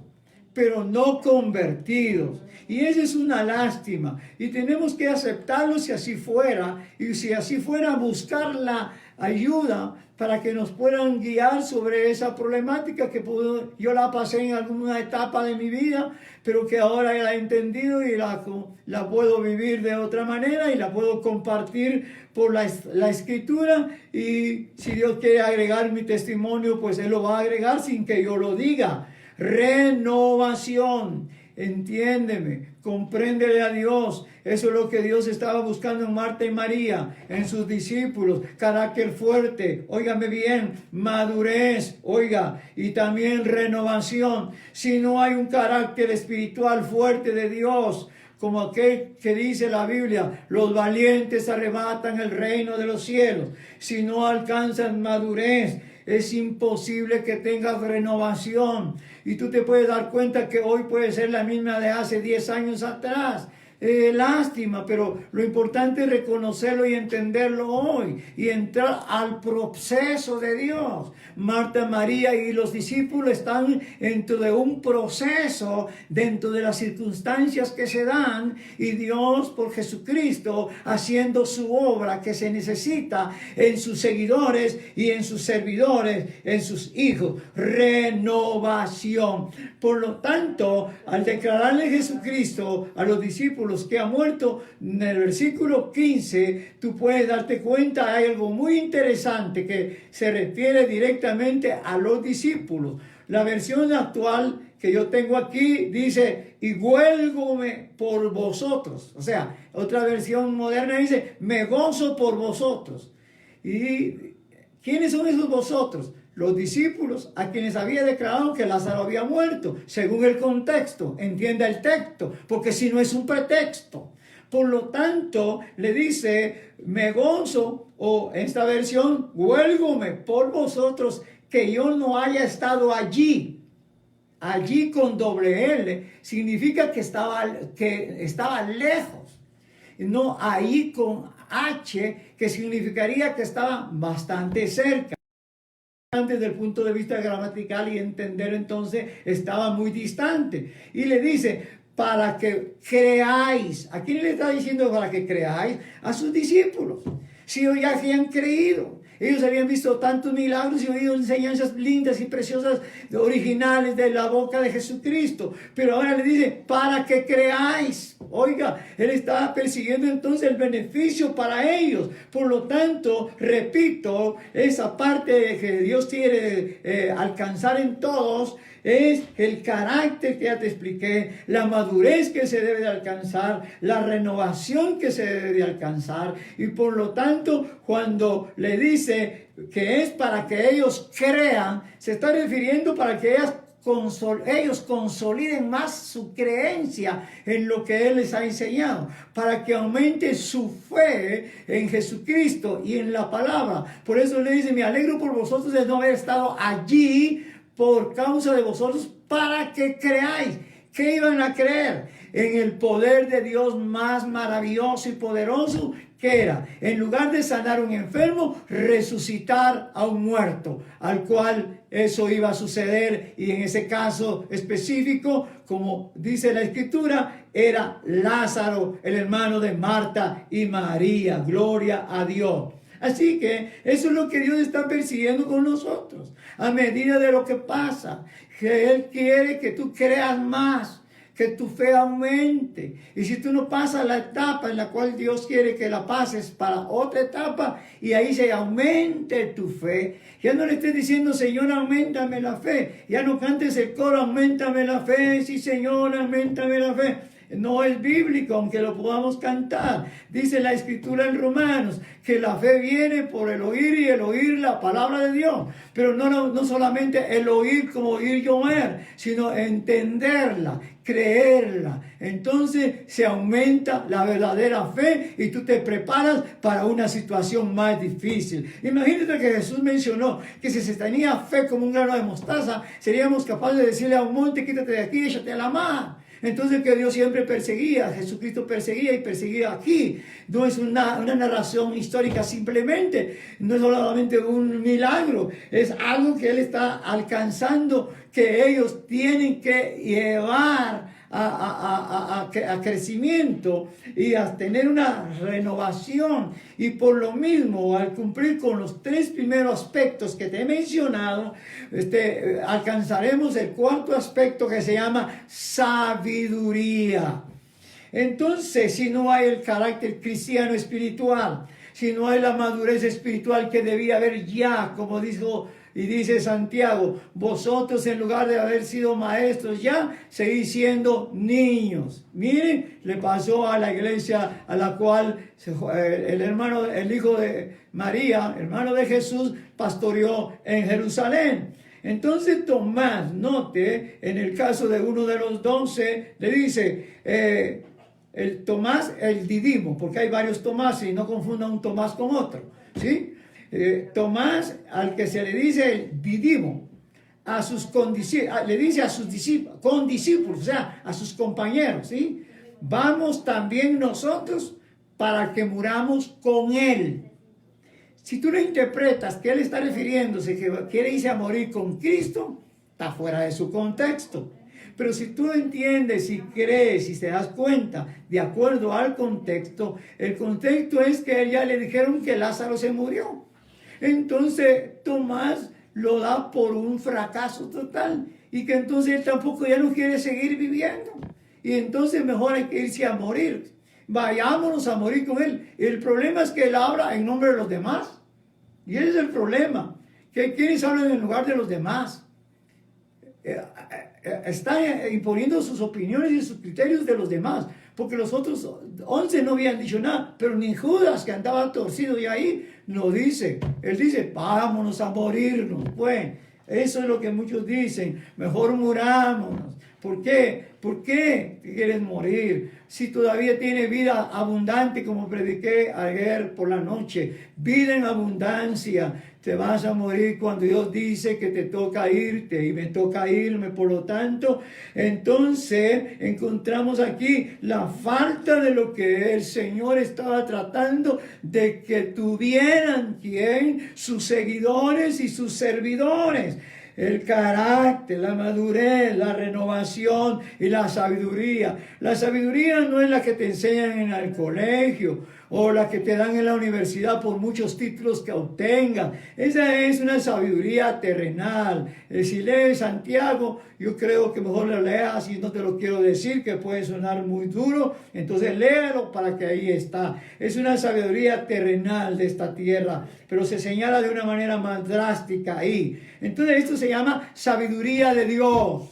pero no convertidos. Y esa es una lástima. Y tenemos que aceptarlo si así fuera. Y si así fuera, buscar la ayuda para que nos puedan guiar sobre esa problemática que yo la pasé en alguna etapa de mi vida, pero que ahora la he entendido y la puedo vivir de otra manera y la puedo compartir por la escritura. Y si Dios quiere agregar mi testimonio, pues Él lo va a agregar sin que yo lo diga. Renovación. Entiéndeme, compréndele a Dios. Eso es lo que Dios estaba buscando en Marta y María, en sus discípulos. Carácter fuerte, óigame bien, madurez, oiga, y también renovación. Si no hay un carácter espiritual fuerte de Dios, como aquel que dice la Biblia, los valientes arrebatan el reino de los cielos. Si no alcanzan madurez, es imposible que tengas renovación. Y tú te puedes dar cuenta que hoy puede ser la misma de hace 10 años atrás. Lástima, pero lo importante es reconocerlo y entenderlo hoy y entrar al proceso de Dios. Marta, María y los discípulos están dentro de un proceso, dentro de las circunstancias que se dan, y Dios por Jesucristo haciendo su obra que se necesita en sus seguidores y en sus servidores, en sus hijos. Renovación. Por lo tanto, al declararle Jesucristo a los discípulos que ha muerto, en el versículo 15, tú puedes darte cuenta, hay algo muy interesante que se refiere directamente a los discípulos. La versión actual que yo tengo aquí dice, y huélgome por vosotros. O sea, otra versión moderna dice, me gozo por vosotros. ¿Y quiénes son esos vosotros? Los discípulos a quienes había declarado que Lázaro había muerto, según el contexto, entienda el texto, porque si no es un pretexto. Por lo tanto, le dice, me gozo, o en esta versión, huélgome por vosotros, que yo no haya estado allí. Allí con doble L significa que estaba lejos. No ahí con H, que significaría que estaba bastante cerca. Desde el punto de vista gramatical y entender, entonces estaba muy distante. Y le dice, para que creáis. ¿A quién le está diciendo para que creáis? A sus discípulos. Si ellos ya habían creído, ellos habían visto tantos milagros y oído enseñanzas lindas y preciosas, originales de la boca de Jesucristo. Pero ahora le dice, para que creáis. Oiga, él estaba persiguiendo entonces el beneficio para ellos. Por lo tanto, repito, esa parte que Dios quiere alcanzar en todos es el carácter que ya te expliqué, la madurez que se debe de alcanzar, la renovación que se debe de alcanzar. Y por lo tanto, cuando le dice que es para que ellos crean, se está refiriendo para que ellos consoliden más su creencia en lo que Él les ha enseñado, para que aumente su fe en Jesucristo y en la palabra. Por eso le dice, me alegro por vosotros de no haber estado allí por causa de vosotros, para que creáis. ¿Qué iban a creer? En el poder de Dios más maravilloso y poderoso, que era, en lugar de sanar a un enfermo, resucitar a un muerto, al cual eso iba a suceder. Y en ese caso específico, como dice la Escritura, era Lázaro, el hermano de Marta y María. Gloria a Dios. Así que eso es lo que Dios está persiguiendo con nosotros. A medida de lo que pasa, que Él quiere que tú creas más, que tu fe aumente. Y si tú no pasas la etapa en la cual Dios quiere que la pases para otra etapa, y ahí se aumente tu fe, ya no le estés diciendo, Señor, auméntame la fe. Ya no cantes el coro, auméntame la fe. Sí, Señor, auméntame la fe. No es bíblico, aunque lo podamos cantar. Dice la Escritura en Romanos que la fe viene por el oír, y el oír la palabra de Dios. Pero no solamente el oír como oír llover, sino entenderla, creerla. Entonces se aumenta la verdadera fe y tú te preparas para una situación más difícil. Imagínate que Jesús mencionó que si se tenía fe como un grano de mostaza, seríamos capaces de decirle a un monte, quítate de aquí, échate a la mar. Entonces, que Dios siempre perseguía, Jesucristo perseguía y perseguía aquí. No es una narración histórica simplemente, no es solamente un milagro, es algo que Él está alcanzando, que ellos tienen que llevar a crecimiento y a tener una renovación. Y por lo mismo, al cumplir con los tres primeros aspectos que te he mencionado, alcanzaremos el cuarto aspecto, que se llama sabiduría. Entonces, si no hay el carácter cristiano espiritual, si no hay la madurez espiritual que debía haber ya, como dijo y dice Santiago, vosotros en lugar de haber sido maestros ya, seguís siendo niños. Miren, le pasó a la iglesia a la cual el hijo de María, hermano de Jesús, pastoreó en Jerusalén. Entonces Tomás, note, en el caso de uno de los 12, le dice, el Tomás, el Didimo, porque hay varios Tomás y no confunda un Tomás con otro, ¿sí? Tomás, al que se le dice el Didimo, le dice a sus discípulos, condiscípulos, o sea, a sus compañeros, ¿sí? Vamos también nosotros para que muramos con él. Si tú lo interpretas que él está refiriéndose que quiere irse a morir con Cristo, está fuera de su contexto. Pero si tú entiendes y crees y te das cuenta de acuerdo al contexto, el contexto es que ya le dijeron que Lázaro se murió. Entonces Tomás lo da por un fracaso total y que entonces él tampoco ya no quiere seguir viviendo. Y entonces mejor hay que irse a morir. Vayámonos a morir con él. El problema es que él habla en nombre de los demás. Y ese es el problema. Que quienes hablan en lugar de los demás. Está imponiendo sus opiniones y sus criterios de los demás, porque los otros 11 no habían dicho nada, pero ni Judas, que andaba torcido y ahí, no dice. Él dice, vámonos a morirnos. Pues eso es lo que muchos dicen, mejor murámonos. ¿Por qué? ¿Por qué quieres morir? Si todavía tiene vida abundante, como prediqué ayer por la noche, vida en abundancia. Te vas a morir cuando Dios dice que te toca irte y me toca irme. Por lo tanto, entonces encontramos aquí la falta de lo que el Señor estaba tratando de que tuvieran, ¿quién? Sus seguidores y sus servidores. el carácter, la madurez, la renovación y la sabiduría. La sabiduría no es la que te enseñan en el colegio o la que te dan en la universidad por muchos títulos que obtengan. Esa es una sabiduría terrenal. Si lees Santiago, yo creo que mejor lo leas, y no te lo quiero decir, que puede sonar muy duro, entonces léalo para que ahí está. Es una sabiduría terrenal de esta tierra, pero se señala de una manera más drástica ahí. Entonces esto se llama sabiduría de Dios.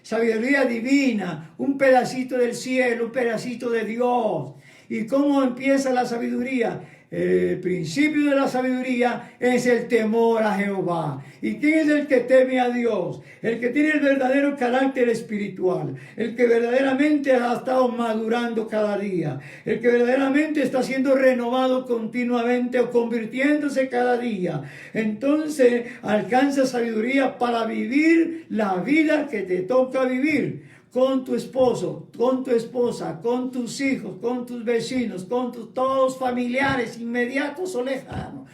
Sabiduría divina, un pedacito del cielo, un pedacito de Dios. ¿Y cómo empieza la sabiduría? El principio de la sabiduría es el temor a Jehová. ¿Y quién es el que teme a Dios? El que tiene el verdadero carácter espiritual, el que verdaderamente ha estado madurando cada día, el que verdaderamente está siendo renovado continuamente o convirtiéndose cada día. Entonces alcanza sabiduría para vivir la vida que te toca vivir. Con tu esposo, con tu esposa, con tus hijos, con tus vecinos, con todos familiares, inmediatos o lejanos.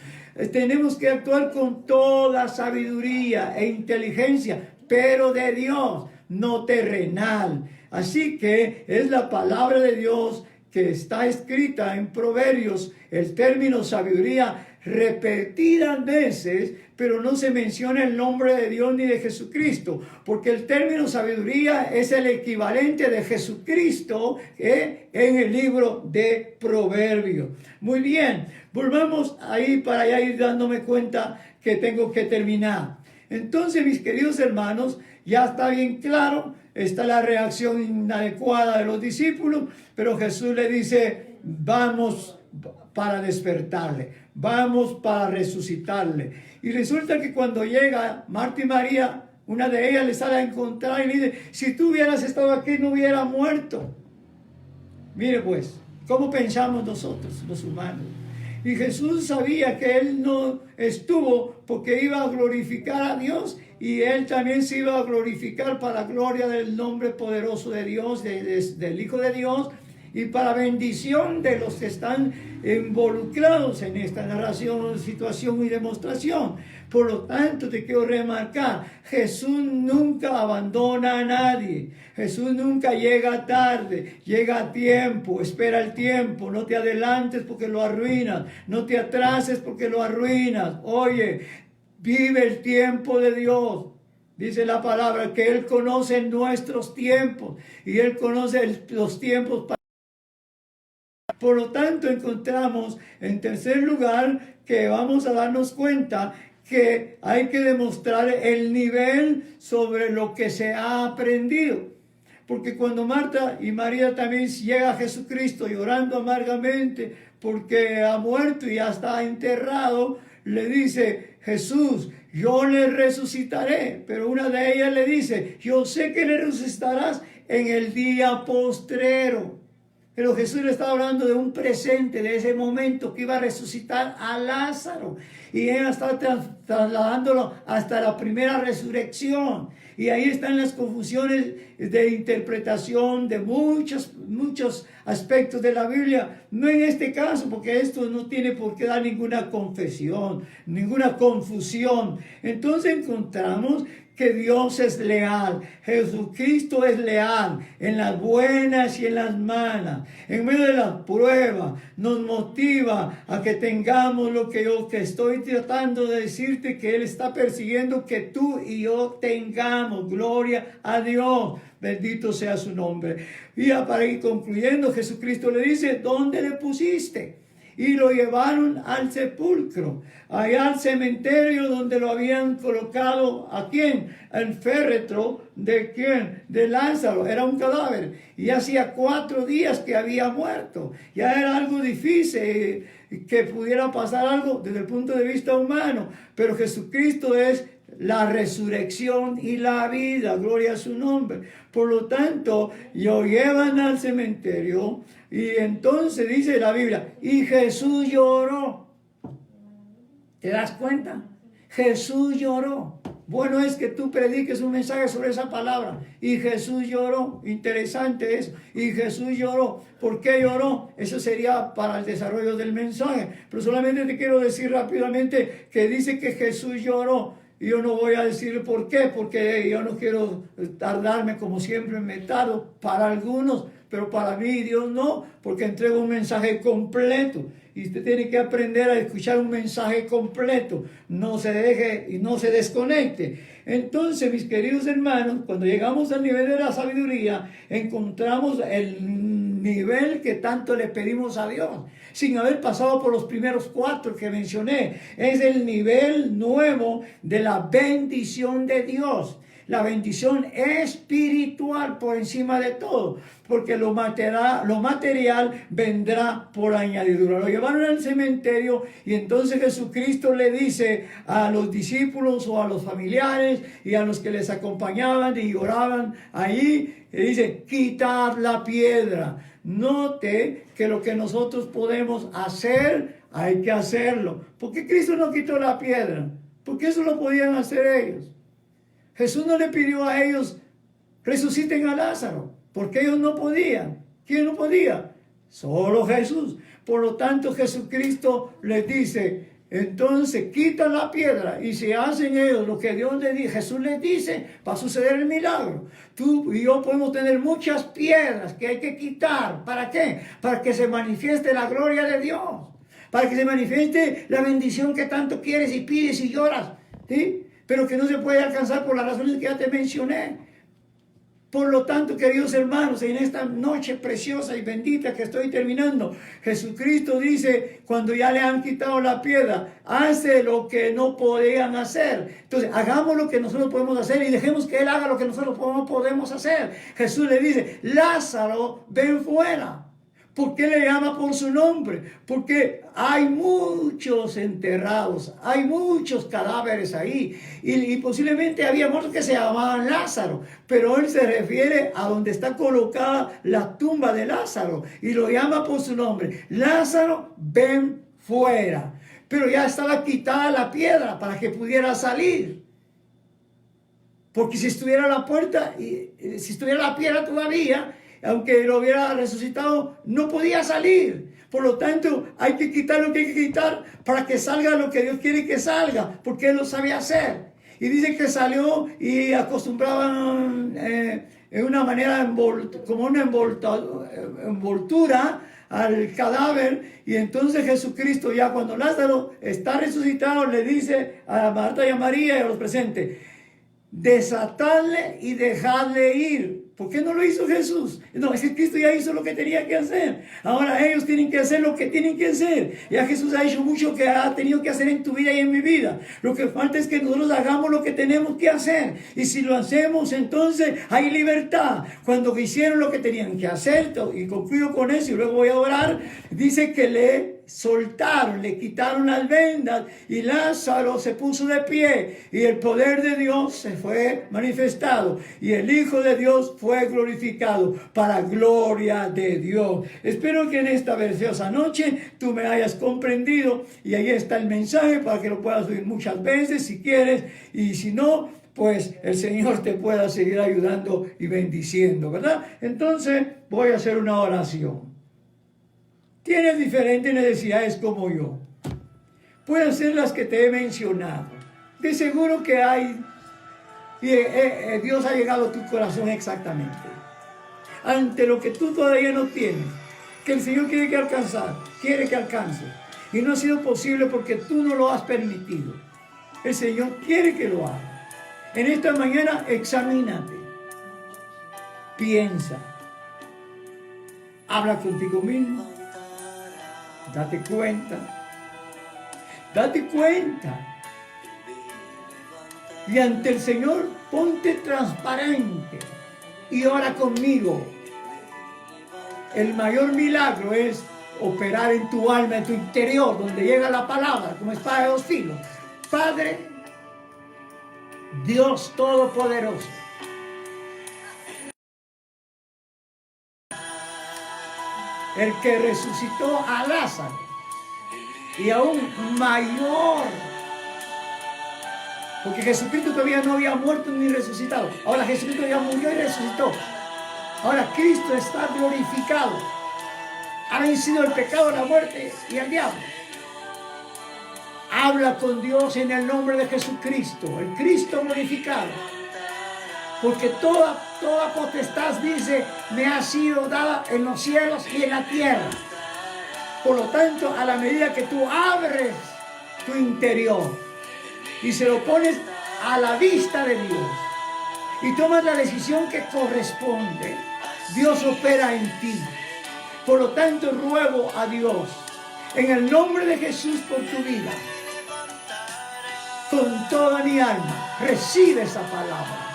Tenemos que actuar con toda sabiduría e inteligencia, pero de Dios, no terrenal. Así que es la palabra de Dios que está escrita en Proverbios, el término sabiduría repetidas veces, pero no se menciona el nombre de Dios ni de Jesucristo, porque el término sabiduría es el equivalente de Jesucristo en el libro de Proverbios. Muy bien, volvamos ahí para ya ir dándome cuenta que tengo que terminar. Entonces, mis queridos hermanos, ya está bien claro, está la reacción inadecuada de los discípulos, pero Jesús le dice, vamos para despertarle, vamos para resucitarle. Y resulta que cuando llega Marta y María, una de ellas le sale a encontrar y le dice, si tú hubieras estado aquí no hubiera muerto. Mire pues, ¿cómo pensamos nosotros los humanos? Y Jesús sabía que él no estuvo porque iba a glorificar a Dios, y él también se iba a glorificar para la gloria del nombre poderoso de Dios, del Hijo de Dios, y para bendición de los que están involucrados en esta narración, situación y demostración. Por lo tanto, te quiero remarcar, Jesús nunca abandona a nadie. Jesús nunca llega tarde, llega a tiempo, espera el tiempo. No te adelantes porque lo arruinas, no te atrases porque lo arruinas. Oye, vive el tiempo de Dios. Dice la palabra que Él conoce nuestros tiempos y Él conoce los tiempos para. Por lo tanto, encontramos en tercer lugar que vamos a darnos cuenta que hay que demostrar el nivel sobre lo que se ha aprendido. Porque cuando Marta y María también llega a Jesucristo llorando amargamente porque ha muerto y ya está enterrado, le dice, Jesús, yo le resucitaré. Pero una de ellas le dice, yo sé que le resucitarás en el día postrero. Pero Jesús le estaba hablando de un presente, de ese momento que iba a resucitar a Lázaro. Y él está trasladándolo hasta la primera resurrección. Y ahí están las confusiones de interpretación de muchos aspectos de la Biblia. No en este caso, porque esto no tiene por qué dar ninguna confesión, ninguna confusión. Entonces encontramos que Dios es leal, Jesucristo es leal en las buenas y en las malas. En medio de las pruebas nos motiva a que tengamos lo que yo estoy tratando de decirte, que Él está persiguiendo que tú y yo tengamos. Gloria a Dios, bendito sea su nombre. Y para ir concluyendo, Jesucristo le dice, ¿dónde le pusiste? Y lo llevaron al sepulcro, allá al cementerio donde lo habían colocado. ¿A quién? El féretro de quién? De Lázaro. Era un cadáver y hacía 4 días que había muerto. Ya era algo difícil que pudiera pasar algo desde el punto de vista humano, pero Jesucristo es la resurrección y la vida, gloria a su nombre. Por lo tanto, lo llevan al cementerio y entonces dice la Biblia, y Jesús lloró. ¿Te das cuenta? Jesús lloró. Bueno es que tú prediques un mensaje sobre esa palabra. Y Jesús lloró. Interesante eso. Y Jesús lloró. ¿Por qué lloró? Eso sería para el desarrollo del mensaje. Pero solamente te quiero decir rápidamente que dice que Jesús lloró. Y yo no voy a decir por qué, porque yo no quiero tardarme como siempre me tardo para algunos, pero para mí Dios no, porque entrega un mensaje completo. Y usted tiene que aprender a escuchar un mensaje completo. No se deje y no se desconecte. Entonces, mis queridos hermanos, cuando llegamos al nivel de la sabiduría, encontramos el nivel que tanto le pedimos a Dios, sin haber pasado por los primeros 4 que mencioné. Es el nivel nuevo de la bendición de Dios. La bendición espiritual por encima de todo, porque lo material vendrá por añadidura. Lo llevaron al cementerio y entonces Jesucristo le dice a los discípulos o a los familiares y a los que les acompañaban y oraban allí, le dice: quitad la piedra. Note que lo que nosotros podemos hacer, hay que hacerlo. ¿Por qué Cristo no quitó la piedra? Porque eso lo podían hacer ellos. Jesús no le pidió a ellos: resuciten a Lázaro, porque ellos no podían. ¿Quién no podía? Solo Jesús. Por lo tanto, Jesucristo les dice: entonces quita la piedra, y si hacen ellos lo que Dios les dice, Jesús les dice, va a suceder el milagro. Tú y yo podemos tener muchas piedras que hay que quitar. ¿Para qué? Para que se manifieste la gloria de Dios, para que se manifieste la bendición que tanto quieres y pides y lloras, ¿sí? Pero que no se puede alcanzar por las razones que ya te mencioné. Por lo tanto, queridos hermanos, en esta noche preciosa y bendita que estoy terminando, Jesucristo dice, cuando ya le han quitado la piedra, hace lo que no podían hacer. Entonces, hagamos lo que nosotros podemos hacer y dejemos que Él haga lo que nosotros no podemos hacer. Jesús le dice: Lázaro, ven fuera. ¿Por qué le llama por su nombre? Porque hay muchos enterrados, hay muchos cadáveres ahí, y posiblemente había muertos que se llamaban Lázaro, pero él se refiere a donde está colocada la tumba de Lázaro y lo llama por su nombre: Lázaro, ven fuera. Pero ya estaba quitada la piedra para que pudiera salir. Porque si estuviera la puerta, si estuviera la piedra todavía, aunque lo hubiera resucitado, no podía salir. Por lo tanto, hay que quitar lo que hay que quitar para que salga lo que Dios quiere que salga, porque Él lo sabe hacer. Y dice que salió y acostumbraban en una manera como una envoltura al cadáver. Y entonces Jesucristo, ya cuando Lázaro está resucitado, le dice a Marta y a María y a los presentes: desatadle y dejadle ir. ¿Por qué no lo hizo Jesús? No, es que Cristo ya hizo lo que tenía que hacer. Ahora ellos tienen que hacer lo que tienen que hacer. Ya Jesús ha hecho mucho que ha tenido que hacer en tu vida y en mi vida. Lo que falta es que nosotros hagamos lo que tenemos que hacer. Y si lo hacemos, entonces hay libertad. Cuando hicieron lo que tenían que hacer, y concluyo con eso y luego voy a orar, dice que le soltaron, le quitaron las vendas y Lázaro se puso de pie y el poder de Dios se fue manifestado y el Hijo de Dios fue glorificado para gloria de Dios. Espero que en esta preciosa noche tú me hayas comprendido y ahí está el mensaje para que lo puedas oír muchas veces si quieres, y si no, pues el Señor te pueda seguir ayudando y bendiciendo, ¿verdad? Entonces voy a hacer una oración. Tienes diferentes necesidades como yo. Pueden ser las que te he mencionado. De seguro que hay. Y Dios ha llegado a tu corazón exactamente. Ante lo que tú todavía no tienes. Que el Señor quiere que alcances. Y no ha sido posible porque tú no lo has permitido. El Señor quiere que lo haga. En esta mañana examínate. Piensa. Habla contigo mismo. Date cuenta. Y ante el Señor ponte transparente y ora conmigo. El mayor milagro es operar en tu alma, en tu interior, donde llega la palabra como espada de dos filos. Padre, Dios Todopoderoso, el que resucitó a Lázaro y aún mayor, porque Jesucristo todavía no había muerto ni resucitado. Ahora Jesucristo ya murió y resucitó. Ahora Cristo está glorificado, ha vencido el pecado, la muerte y el diablo. Habla con Dios en el nombre de Jesucristo, el Cristo glorificado. Porque toda potestad, dice, me ha sido dada en los cielos y en la tierra. Por lo tanto, a la medida que tú abres tu interior y se lo pones a la vista de Dios y tomas la decisión que corresponde, Dios opera en ti. Por lo tanto, ruego a Dios, en el nombre de Jesús, por tu vida, con toda mi alma, recibe esa palabra.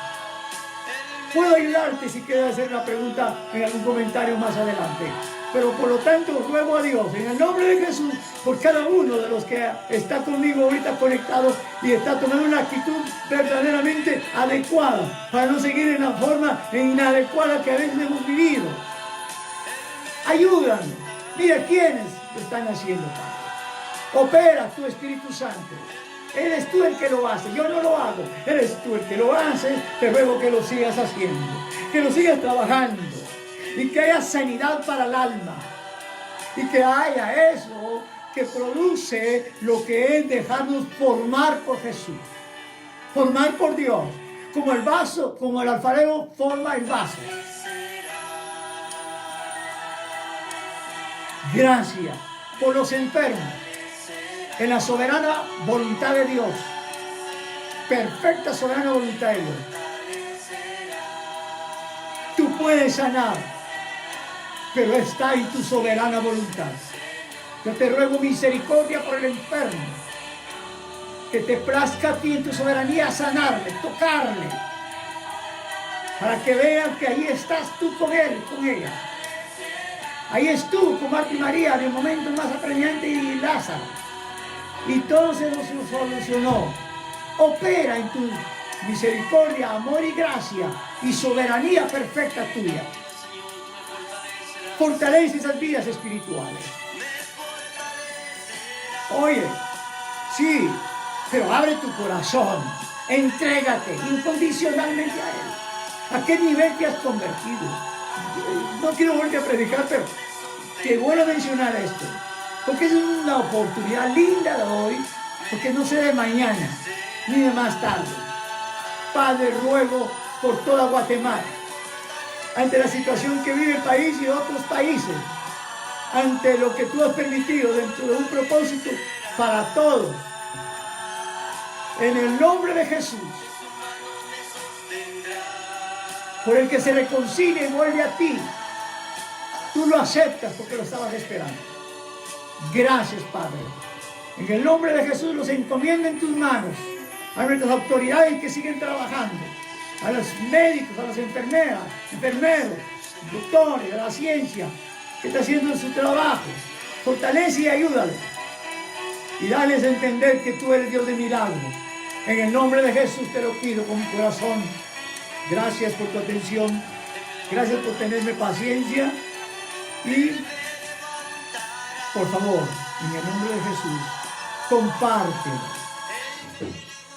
Puedo ayudarte si quieres hacer una pregunta en algún comentario más adelante. Pero por lo tanto, ruego a Dios, en el nombre de Jesús, por cada uno de los que está conmigo ahorita conectado y está tomando una actitud verdaderamente adecuada para no seguir en la forma inadecuada que a veces hemos vivido. Ayúdanos. Mira quiénes lo están haciendo, Padre. Opera tu Espíritu Santo. Eres tú el que lo hace, yo no lo hago. Eres tú el que lo hace. Te ruego que lo sigas haciendo, que lo sigas trabajando y que haya sanidad para el alma y que haya eso que produce lo que es dejarnos formar por Jesús, formar por Dios, como el vaso, como el alfarero forma el vaso. Gracias por los enfermos, en la soberana voluntad de Dios, perfecta soberana voluntad de Dios. Tú puedes sanar, pero está en tu soberana voluntad. Yo te ruego misericordia por el enfermo, que te plazca a ti en tu soberanía sanarle, tocarle, para que vean que ahí estás tú con él, con ella. Ahí es tú con Marta y María en el momento más apremiante y Lázaro. Y todo se nos solucionó. Opera en tu misericordia, amor y gracia y soberanía perfecta tuya. Fortalece esas vidas espirituales. Oye, sí, pero abre tu corazón, entrégate incondicionalmente a Él. ¿A qué nivel te has convertido? No quiero volver a predicar, pero qué bueno mencionar esto, porque es una oportunidad linda de hoy, porque no sé de mañana ni de más tarde. Padre, ruego por toda Guatemala, ante la situación que vive el país y otros países, ante lo que tú has permitido dentro de un propósito para todos, en el nombre de Jesús, por el que se reconcilia y vuelve a ti, tú lo aceptas porque lo estabas esperando. Gracias, Padre. En el nombre de Jesús los encomiendo en tus manos, a nuestras autoridades que siguen trabajando, a los médicos, a las enfermeras, enfermeros, doctores, a la ciencia que está haciendo su trabajo. Fortalece y ayúdales. Y dales a entender que tú eres Dios de milagros. En el nombre de Jesús te lo pido con mi corazón. Gracias por tu atención. Gracias por tenerme paciencia. Y, por favor, en el nombre de Jesús,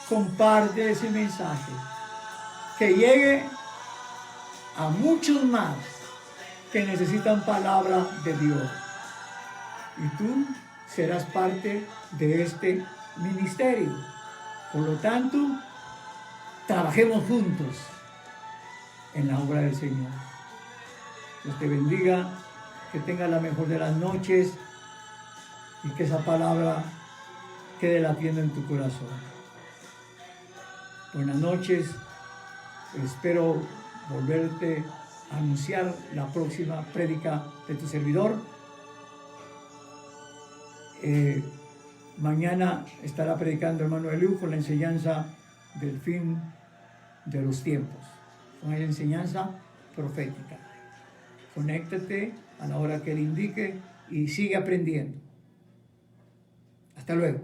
comparte ese mensaje. Que llegue a muchos más que necesitan palabra de Dios. Y tú serás parte de este ministerio. Por lo tanto, trabajemos juntos en la obra del Señor. Dios te bendiga, que tengas la mejor de las noches y que esa palabra quede latiendo en tu corazón. Buenas noches, espero volverte a anunciar la próxima prédica de tu servidor. Mañana estará predicando hermano Eliú con la enseñanza del fin de los tiempos. Una enseñanza profética. Conéctate a la hora que él indique y sigue aprendiendo. Hasta luego.